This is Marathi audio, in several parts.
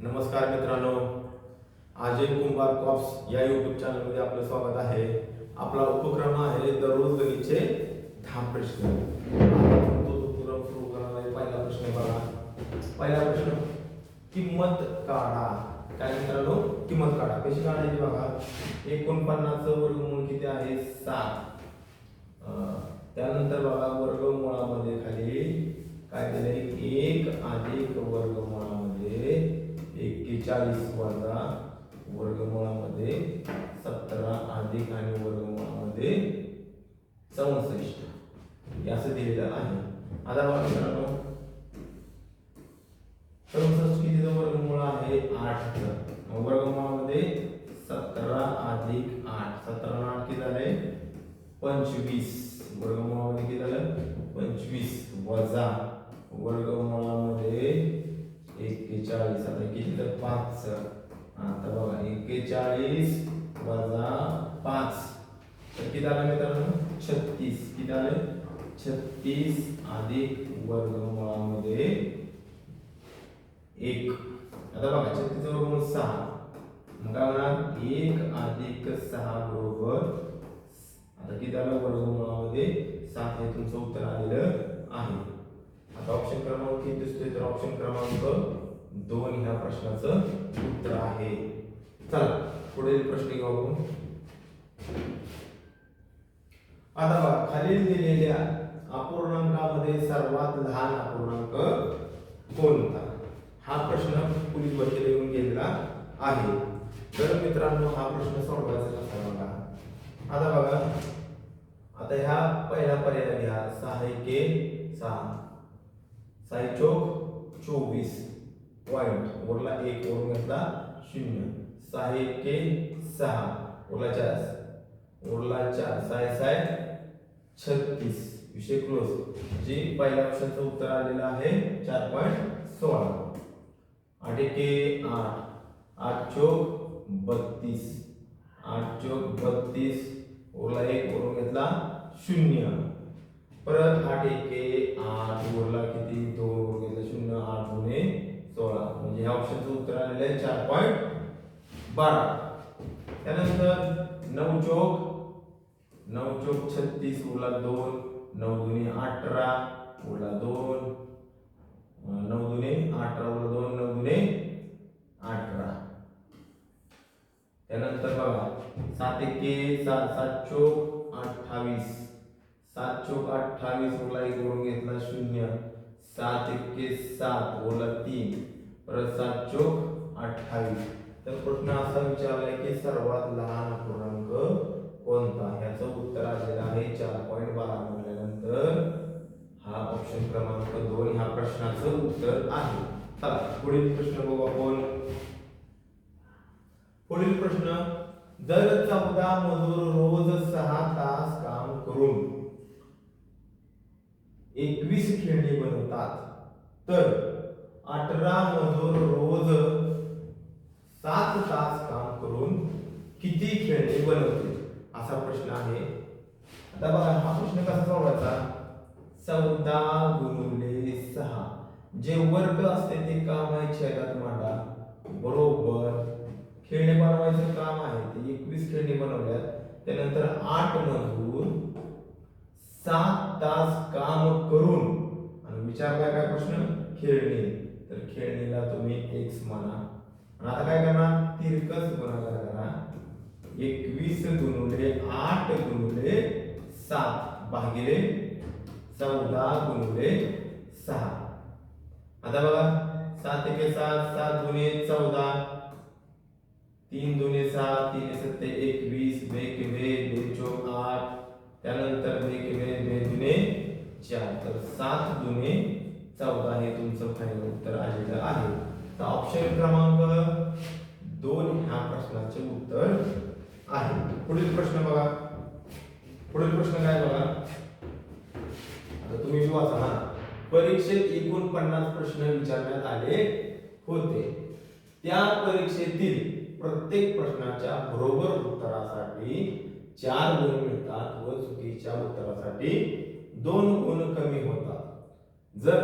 नमस्कार मित्रांनो, अजय कुंभार कॉप्स या यूट्यूब चॅनलमध्ये आपलं स्वागत आहे. आपला उपक्रम आहे दररोज गणितचे 10 प्रश्न. आपण तो उपक्रम सुरू करणार आहे. पहिला प्रश्न बघा. पहिला प्रश्न, किंमत काढा. काय मित्रांनो, किंमत काढा. कशी काढायची बघा. 49 वर्गमूळ किती आहे? 7. त्यानंतर बघा वर्गमूळामध्ये खाली काय दिलंय? 1 अधिक वर्गमूळामध्ये 41 वजा वर्गमूळामध्ये 17 अधिक आणि वर्गमूळामध्ये 64 असं दिलेलं आहे. आता बघा मित्रांनो, 64 कितीचं वर्गमूळ आहे? 8 चं. वर्गमूळामध्ये 17 अधिक 8, 17 आणि 8 किती झाले? 25. वर्गमूळामध्ये किती झालं? 25 वजा वर्गमूळामध्ये 41. आता किती तर 5. आता बघा 41 वजा 5 तर किती आलं मित्रांनो? 36. किती आले? 36 अधिक वर्गमूळामध्ये 1. आता बघा 36 वर्गमूळ 6. मग काय होणार? 1 अधिक 6 बरोबर आता किती आलं? वर्गमूळामध्ये 7 हे तुमचं उत्तर आलेलं आहे. आता ऑप्शन क्रमांक किती दिसतोय? तर ऑप्शन क्रमांक 2 ह्या प्रश्नाचं उत्तर आहे. चला पुढील प्रश्न घेऊ आपण. आता बघा, खालील दिलेल्या अपूर्णांकामध्ये सर्वात लहान अपूर्णांक कोणता? हा प्रश्न पोलीस भरतीला येऊन गेलेला आहे. तर मित्रांनो, हा प्रश्न सोडवायचा कसा बघा. आता बघा, आता ह्या पहिला पर्याय घ्या. 6 एके 6, 6 चौक 24 पॉइंट वरला 1 वरून घेतला 0. 6 एके 6 वरला 4 वरला 4, 6 6 36. विषय क्लोज. जी पहिल्या ऑप्शनचं उत्तर आलेलं आहे 4.16. 8 एके 8, 8 चौक 32, 8 चौक 32 वरला 1 वरून घेतला 0. परत 8 एके 8 वरला किती 2 वरून घेतला 0. 8 दुने 16. म्हणजे ह्या ऑप्शनचं उत्तर आलेलं आहे 4.12. त्यानंतर 9 चौक 36 वरला 2, 9 दुने 18 वरला 2, 9 दुने 18 वरला 2, 9 दुने 18. त्यानंतर बघा 7 एके 7, 7 चौक 28, 7 चौक 28 वरला 1 वरून घेतला 0. 7 एके 7 वरला 3, परत 7 चौक 28. तर प्रश्न असा विचारलाय की सर्वात लहान अपूर्णांक कोणता? ह्याचं उत्तर आलेलं आहे 4.12. म्हटल्यानंतर हा ऑप्शन क्रमांक 2 ह्या प्रश्नाचं उत्तर आहे. चला पुढील प्रश्न बघू आपण. पुढील प्रश्न, जर 14 मजूर रोज 6 तास काम करून 21 खेळणी बनवतात, तर 18 मजूर रोज 7 तास काम करून किती खेळणी बनवतील? असा प्रश्न आहे. आता बघा, हा प्रश्न कसा सोडवायचा? 14 गुणिले 6 जे वर्ग असते ते काम आहे छेदात मांडा बरोबर. खेळणी बनवायचं काम आहे ते 21 खेळणी बनवल्यात. त्यानंतर 8 मजूर 7 तास काम करून आणि विचारलाय काय प्रश्न? खेळणी. तर खेळणीला तुम्ही x म्हणा. आणि आता काय करणार? तिरकस गुणाकार करा. 21 गुणिले 8 गुणिले 7 भागिले 14 गुणिले 6. आता बघा 7 एके 7, 7 दुने 14, 3 दुने 6, 3 सत्ते 21, 2 एके 2, 2 चौक 8, त्यानंतर 2 एके 2, 2 दुने 4. तर 7 दुने 14 हे तुमचं फायनल उत्तर आलेलं आहे. तर ऑप्शन क्रमांक 2 ह्या प्रश्नाचे उत्तर आहे. पुढील प्रश्न बघा. पुढील प्रश्न काय बघा. आता तुम्ही वाचा ना. परीक्षेत एकूण 50 प्रश्न विचारण्यात आले होते. त्या परीक्षेतील प्रत्येक प्रश्नाच्या बरोबर उत्तरासाठी 4 गुण मिळतात व चुकीच्या उत्तरासाठी 2 गुण कमी होतात. जर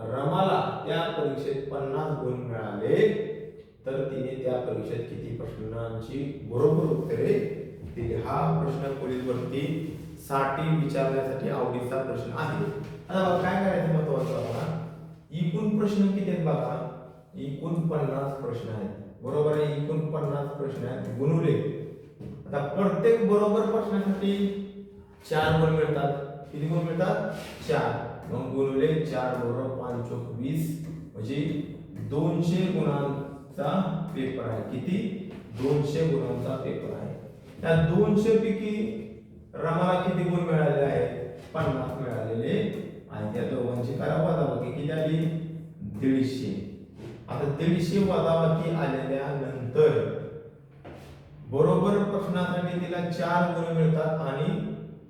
रमाला त्या परीक्षेत 50 गुण मिळाले तर तिने त्या परीक्षेत किती प्रश्नांची बरोबर उत्तरे दिली. हा प्रश्न पोलीसवरती साठी विचारण्यासाठी आवडीचा प्रश्न आहे. आता बघा काय करायचं महत्वाचं बघा, एकूण प्रश्न किती आहेत बघा, एकूण 50 प्रश्न आहेत. बरोबर आहे, एकूण 50 प्रश्न आहेत गुणुले. आता प्रत्येक बरोबर प्रश्नासाठी 4 गुण मिळतात. किती गुण मिळतात? 4. मग गुणुले 4 बरोबर 5 चोक 20 म्हणजे 200 गुणांचा पेपर आहे. किती? 200 गुणांचा पेपर आहे. त्या 200 पैकी रमाला किती गुण मिळालेले आहेत? 50 मिळालेले आणि त्या दोघांची करा वजाबाकी. किती आली? 150. आता 150 वजाबाकी आलेल्या नंतर बरोबर प्रश्नासाठी तिला 4 गुण मिळतात आणि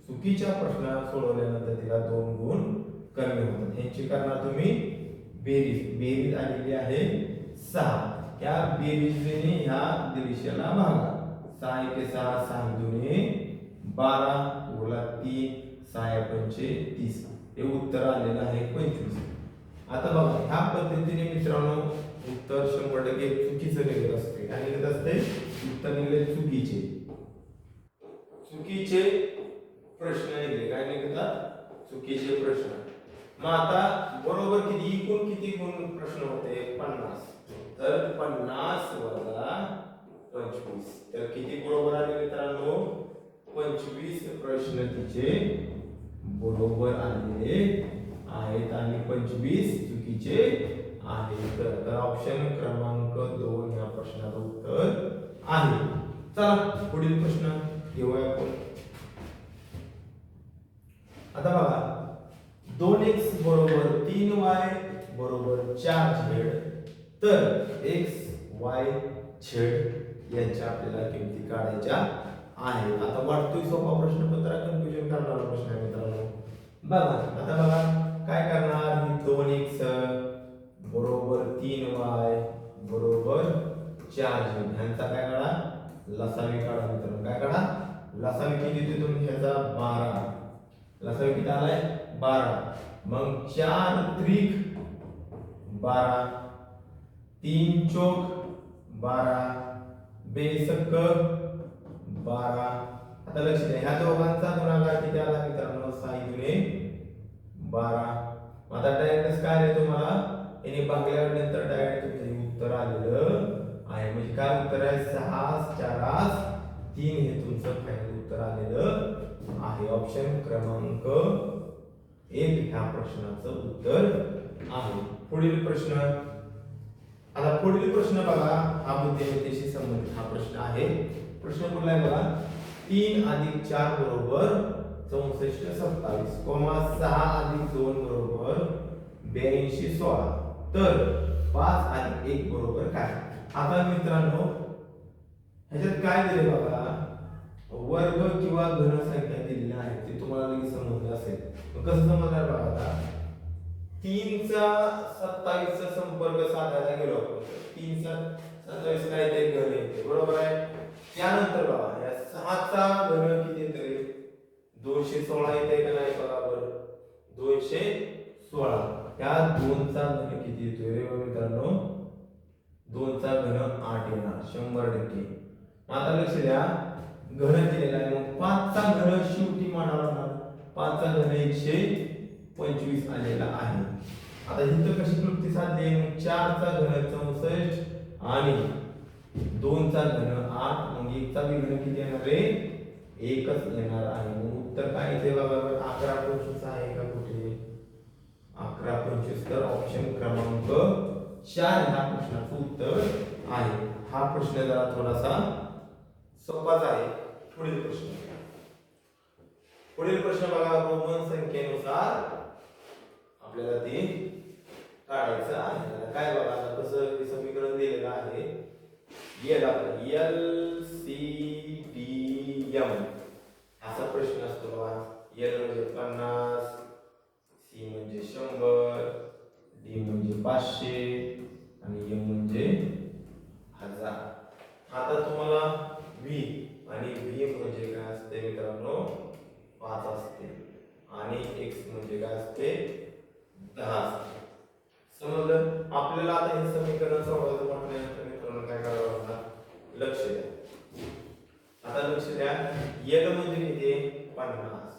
चुकीच्या प्रश्न सोडवल्यानंतर तिला 2 गुण कमी होतात. यांची करणार तुम्ही बेरीज. बेरीज आलेली आहे 6. या बेरीजने ह्या 150 ला भागा. 6 1 6 6 2 12 उरला 3 6 5 30. हे उत्तर आलेलं आहे 25. आता बघा ह्या पद्धतीने मित्रांनो उत्तर 100% चुकीचं निघत असते. काय निघत असते? उत्तर निघले चुकीचे. चुकीचे प्रश्न निघले. काय निघतात? चुकीचे प्रश्न. मग आता बरोबर किती, एकूण किती गुण प्रश्न होते? 50. तर 50 वजा 25. तर किती बरोबर आले मित्रांनो? 25 प्रश्न तिचे बरोबर आलेले आहेत आणि 25 चुकीचे आहेत. तर ऑप्शन क्रमांक 2 या प्रश्नाचं उत्तर आहे. चला पुढील प्रश्न घेऊया आपण. आता बघा 2x बरोबर 3y बरोबर 4z. तर x y z यांच्या आपल्याला किमती काढायच्या आहेत. आता वाटतोय सोपा प्रश्न पण जरा कन्फ्युजन करणारा प्रश्न आहे मित्रांनो. बघा आता बघा काय करणार, ही 2x बरोबर 3y बरोबर 4z ह्यांचा काय काढा? लसावी काढा मित्रांनो. काय काढा? लसावी किती देतो तुम्ही ह्याचा? 12. लसावी किती आलाय? 12. मग 4 त्रिक 12, 3 चौक 12, बेसक 12. आता लक्ष द्या ह्या दोघांचा गुणाकार किती आला मित्रांनो? 6 गुणे 12. आता डायरेक्ट काय आहे तुम्हाला याने भागल्यानंतर डायरेक्ट तुमचे उत्तर आलेलं आहे. म्हणजे काय उत्तर आहे? 6 4 3 हे तुमचं फायनल उत्तर आलेलं आहे. ऑप्शन क्रमांक 1 ह्या प्रश्नाचं उत्तर आहे. पुढील प्रश्न. आता पुढील प्रश्न बघा, हा बुद्धिमत्तेशी संबंधित हा प्रश्न आहे. प्रश्न कुठला आहे बघा, 3 अधिक 4 बरोबर 64 27 कोमा 6 अधिक 2 बरोबर 82 16. तर 5 अधिक 1 बरोबर काय? आता मित्रांनो ह्याच्यात काय दिले बघा, वर्ग किंवा घन संख्या दिलेल्या आहेत. ते तुम्हाला लगेच समजलं असेल. कसं समजणार बघा, आता 3 चा 27 चा संपर्क साधायला गेलो आपण. 3 चा 27 काय ते घन येते. बरोबर आहे. त्यानंतर बघा या 6 चा घन किती येते? 216 येते का नाही? बरोबर 216. या 2 चा घन किती येतोय रे मित्रांनो? 2 चा घन 8 येणार 100%. आता लक्ष द्या घन दिलेला आहे. मग 5 चा घन शेवटी मांडावा लागणार. 5 चा घन 125 आलेला आहे. आता इथं कशी कृती साधली? 4 चा घन 64 आणि 2 चा घन 8. मग 1 चा घन किती येणार रे? 1च येणार आहे. मग उत्तर काय येते बघा, 11 25 आहे का कुठे? 11 25. तर ऑप्शन क्रमांक 4 ह्या प्रश्नाचं उत्तर आहे. हा प्रश्न जरा थोडासा सोपाच आहे. पुढील प्रश्न. पुढील प्रश्न बघा, रोमन संख्येनुसार आपल्याला ते काढायचं आहे. काय बघा आता कसं समीकरण दिलेलं आहे. LCDM असा प्रश्न असतो बघा. L म्हणजे 50, C म्हणजे 100, D म्हणजे 500 आणि M म्हणजे 1000. आता तुम्हाला V आणि V म्हणजे काय असते मित्रांनो? 5 असते आणि X म्हणजे काय असते? 10 असते. समजलं? आपल्याला आता हे समीकरण सोडवायचं म्हटल्यानंतर मित्रांनो काय लक्ष द्या. आता लक्ष द्या, यल म्हणजे किती? 50.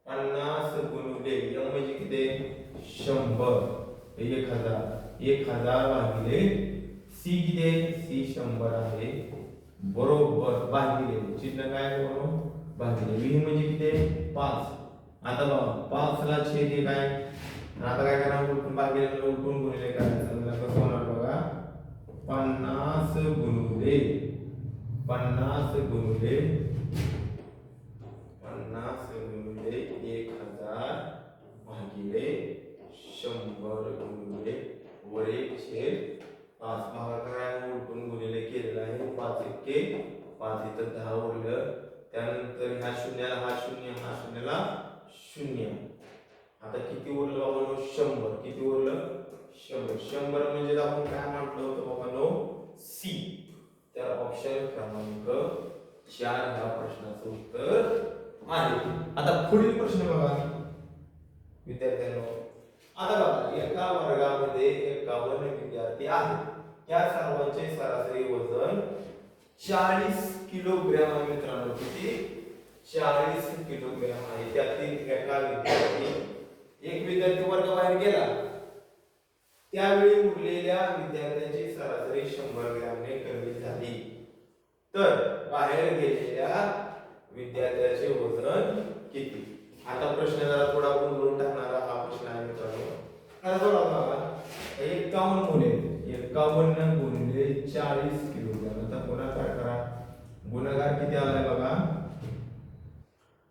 50 गुणिले एम म्हणजे किती? 100. 1000 भागिले सी किती आहे? सी 100 आहे. बरोबर. भागिले चिन्ह काय करू? भागिले. व्ही म्हणजे किती आहे? 5. आता बघा 5 ला छेद हे काय? आता काय करणार? उलटून भागिले उलटून गुणिले करायचं. म्हणजे कसं होणार बघा? 50 गुणिले 50 गुणिले 1000 भागिले 100 गुणिले वर 1 छेद 5. भागाकार उलटून गुणिले केलेला आहे. 5 एके 5 इथं 10 उरलं. त्यानंतर ह्या शून्याला हा शून्य, हा शून्याला शून्य. आता किती उरलं बाबांनो? 100. किती उरलं? 100. 100 म्हणजे आपण काय म्हटलं होतं बाबांनो? सी. तर ऑप्शन क्रमांक 4 ह्या प्रश्नाचं उत्तर आहे. आता पुढील प्रश्न बघा विद्यार्थ्यांनो. आता बघा, एका वर्गामध्ये 51 विद्यार्थी आहेत. या सर्वांचे सरासरी वजन 40 किलोग्रॅम आहे मित्रांनो. किती? 40 किलोग्रॅम आहे. त्यातील एक विद्यार्थी वर्गाबाहेर गेला, त्यावेळी उरलेल्या विद्यार्थ्यांची सरासरी 100 ग्रॅमने कमी झाली. तर बाहेर गेलेल्या विद्यार्थ्याचे वजन किती? आता प्रश्न जरा थोडा गुंतवून टाकणारा हा प्रश्न आहे मित्रांनो. आता बघा 51 मुले 51 गुणिले 40 किलोग्रॅम. आता गुणाकार करा. गुणाकार किती आलाय बघा?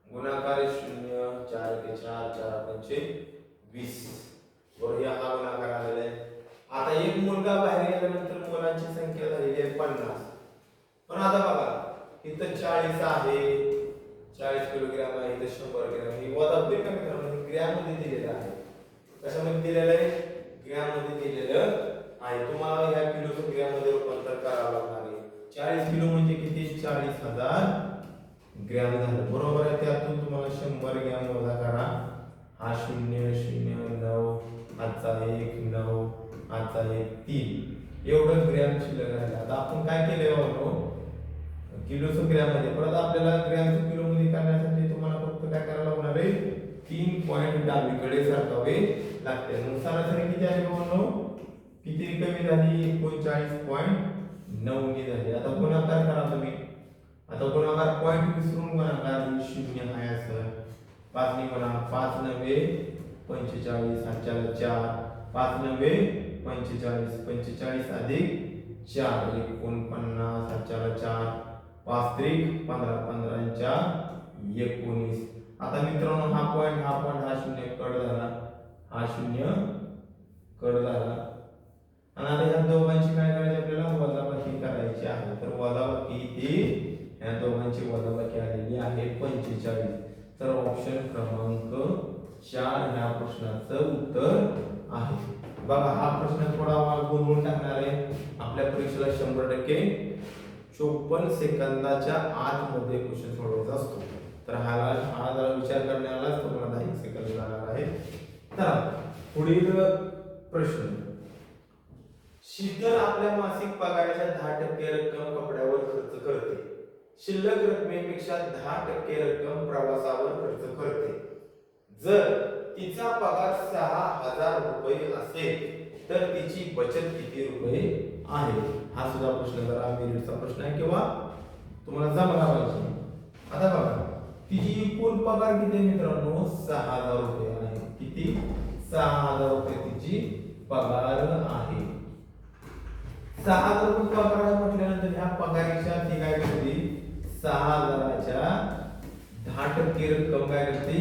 गुणाकार 0 4 के 4 4 पंचे 20. बरोबर. हा गुणाकार आलेला आहे. आता एक मुलगा बाहेर गेल्यानंतर मुलांची संख्या झालेली आहे 50. पण आता बघा इथं 40 आहे, 40 किलोग्रॅम आहे, इथं 100 ग्रॅम. हे वजाबाकी का मित्रांनो? ग्रॅम मध्ये दिलेलं आहे. कशामध्ये दिलेलं आहे? ग्रॅम मध्ये दिलेलं आहे. तुम्हाला ह्या किलोचं ग्रॅम मध्ये रूपांतर करावं लागणार आहे. 40 किलो म्हणजे किती? 40,000 ग्रॅम झालं. बरोबर आहे. त्यातून तुम्हाला 100 ग्रॅम वजा करा. हा 0 0 9 हाचा 1 9 हाचा 1 3 एवढं ग्रॅम शिल्लक राहिलं. आता आपण काय केलंय बाबा? किलोचं ग्रॅम मध्ये. परत आपल्याला ग्रॅमचं किलो मध्ये करण्यासाठी तुम्हाला फक्त काय करायला लागणार आहे? 3 पॉइंट डावीकडे सरकावे लागते. मग सरासरी किती आली बाबा? किती कमी झाली? 39.9 नी झाली. आता गुणाकार करा तुम्ही. आता गुणाकार पॉइंट विसरून गुणाकार 0 आहे असं 5 नी गुणा. 5 9 45 हाच्याला 4 5 9 45 45 अधिक 4 49 हाच्याला 4 5 3 15 15 19. आता मित्रांनो हा पॉइंट हा 0 कट झाला. हा 0 कट झाला. आणि आता ह्या दोघांची काय करायची? आपल्याला वजाबाकी करायची आहे. तर वजाबाकी ती ह्या दोघांची वजाबाकी आलेली आहे 45. तर ऑप्शन क्रमांक 4 ह्या प्रश्नाचं उत्तर आहे. बघा हा प्रश्न थोडा गुंतवून टाकणार आहे. आपल्या परीक्षेला 100% 54 सेकंदाच्या आत मध्ये क्वेश्चन सोडवायचा असतो. तर हा जरा विचार करण्यालाच तुम्हाला 10 सेकंद लागणार आहे. तर पुढील प्रश्न. शीतल आपल्या मासिक पगाराच्या 10% रक्कम कपड्यावर खर्च करते. शिल्लक रकमेपेक्षा 10% रक्कम प्रवासावर खर्च करते. जर तिचा पगार 6000 रुपये असेल तर तिची बचत किती रुपये आहे? हा सुद्धा प्रश्न जरा मेरिटचा प्रश्न आहे किंवा तुम्हाला जमला पाहिजे. आता बघा तिची एकूण पगार किती मित्रांनो? 6000 रुपये आहे. किती? 6000 रुपये तिची पगार आहे. 6000 रुपये पगार आहे म्हटल्यानंतर ह्या पगारीच्या ती काय करते? 6000च्या 10% रक्कम काय करते?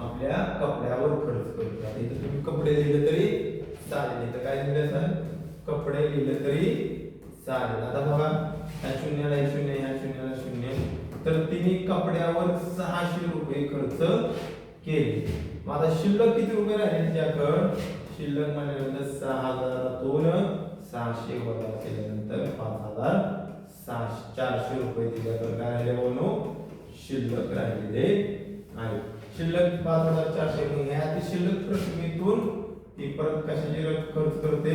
आपल्या कपड्यावर खर्च करते. आता इथे तुम्ही कपडे लिहिले तरी चालेल. तर काय लिहिलं सर? कपडे लिहिले तरी चालेल. आता बघा ह्या शून्याला 0 ह्या शून्याला 0 तर तिने कपड्यावर 600 रुपये खर्च केले. मग आता शिल्लक किती रुपये राहिले तिच्याकडे? शिल्लक म्हणल्यानंतर 6000तून 600 वजा केल्यानंतर 5400 रुपये तिच्याकडे काय राहिले म्हणून शिल्लक राहिलेले आहे. शिल्लक 5400 ह्या ती शिल्लक रकमेतून ती परत कशाची खर्च करते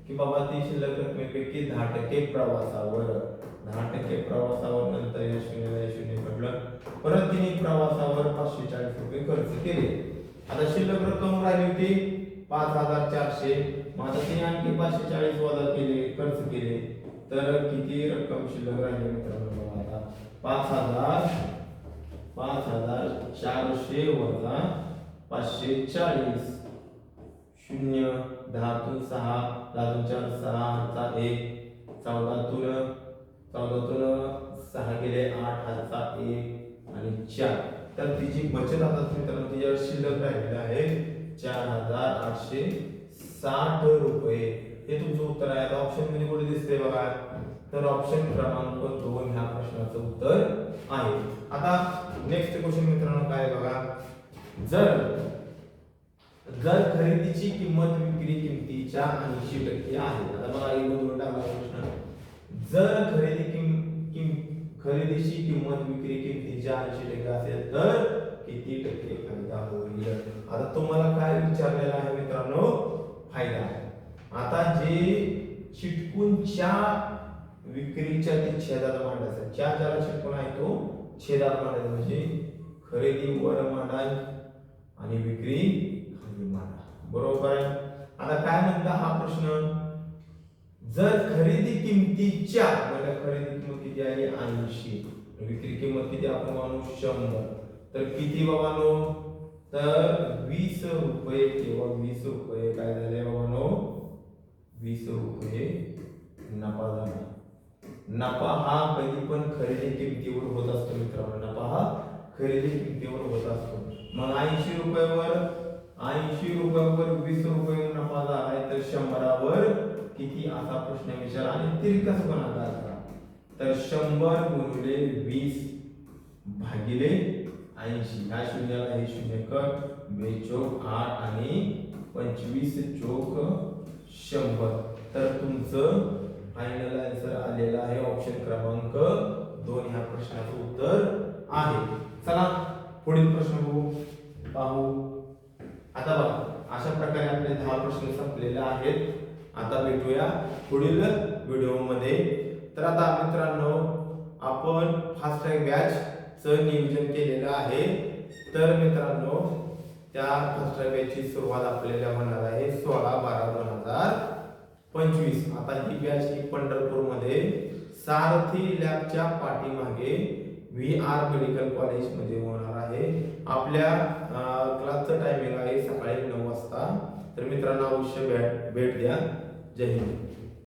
की बाबा ती शिल्लक रकमेपैकी 10% प्रवासावर 10% प्रवासावर, नंतर या शून्य पडलं. परत तिने प्रवासावर 540 रुपये खर्च केले. आता शिल्लक रक्कम राहिली होती 5400. मग आता तिने आणखी 540 वजा केले, खर्च केले, तर किती रक्कम शिल्लक राहिली मित्रांनो? आता 5400 वजा 540. 0 10 तून 6, 10 तून 4 6 1, 14 तून 6 गेले 8 हातचा 1 आणि 4. तर तिची बचत आता मित्रांनो तिच्यावर शिल्लक राहिलेली आहे 4860 रुपये. हे तुमचं उत्तर आहे. आता ऑप्शन मध्ये कुठे दिसते बघा, तर ऑप्शन क्रमांक 2 ह्या प्रश्नाचं उत्तर आहे. आता नेक्स्ट क्वेश्चन मित्रांनो काय बघा, जर खरेदीची किंमत विक्री किमतीच्या 80% आहे. आता बघा इकडून टाकला प्रश्न, जर खरेदीची किंमत विक्री किमतीच्या 80% असेल तर किती टक्के फायदा होईल? आता तुम्हाला काय विचारलेलं आहे मित्रांनो? फायदा. आता जे चिटकूनच्या विक्रीच्या ते छेदात मांडायचं, ज्याला चिटकून आहे तो छेदात मांडायचा, म्हणजे खरेदी वर मांडा आणि विक्री खाली मांडा. बरोबर आहे. आता काय म्हणता हा प्रश्न, जर खरेदी किमतीच्या म्हणजे खरेदी किंमत किती आहे 80, विक्री किंमत किती आपण मानू 100, तर किती बाबांनो? तर 20 रुपये किंवा 20 रुपये काय झाले बाबांनो? 20 रुपये नफा झाला. नफा हा कधी पण खरेदी किमतीवर होत असतो मित्रांनो. नफा हा खरेदी किमतीवर होत असतो. मग 80 रुपयावर 20 रुपये नफा झालाय, तर 100वर किती असा प्रश्न विचार आणि तिरकस गुणाकार करा. तर 100 गुणिले 20 भागिले 80. ह्या शून्याला हे शून्य कर, 2 चौक 8 आणि 25 चौक 100. तर तुमचं फायनल आन्सर आलेला आहे ऑप्शन क्रमांक 2 ह्या प्रश्नाचं उत्तर आहे. चला पुढील प्रश्न पाहू. आता बघा अशा प्रकारे आपले 10 प्रश्न संपलेले आहेत. आता भेटूया पुढील व्हिडिओमध्ये. तर आता मित्रांनो आपण फास्ट ट्रॅक बॅच चं नियोजन केलेलं आहे. तर मित्रांनो त्या फास्ट ट्रॅक बॅचची सुरुवात आपल्याला होणार आहे 16/12/2025. आता ही बॅच ही पंढरपूरमध्ये सारथी लॅबच्या पाठीमागे VR मेडिकल कॉलेज मध्ये होणार आहे. आपल्या क्लासचं टायमिंग आहे सकाळी 9 वाजता. तर मित्रांनो अवश्य भेट द्या. जय हिंद.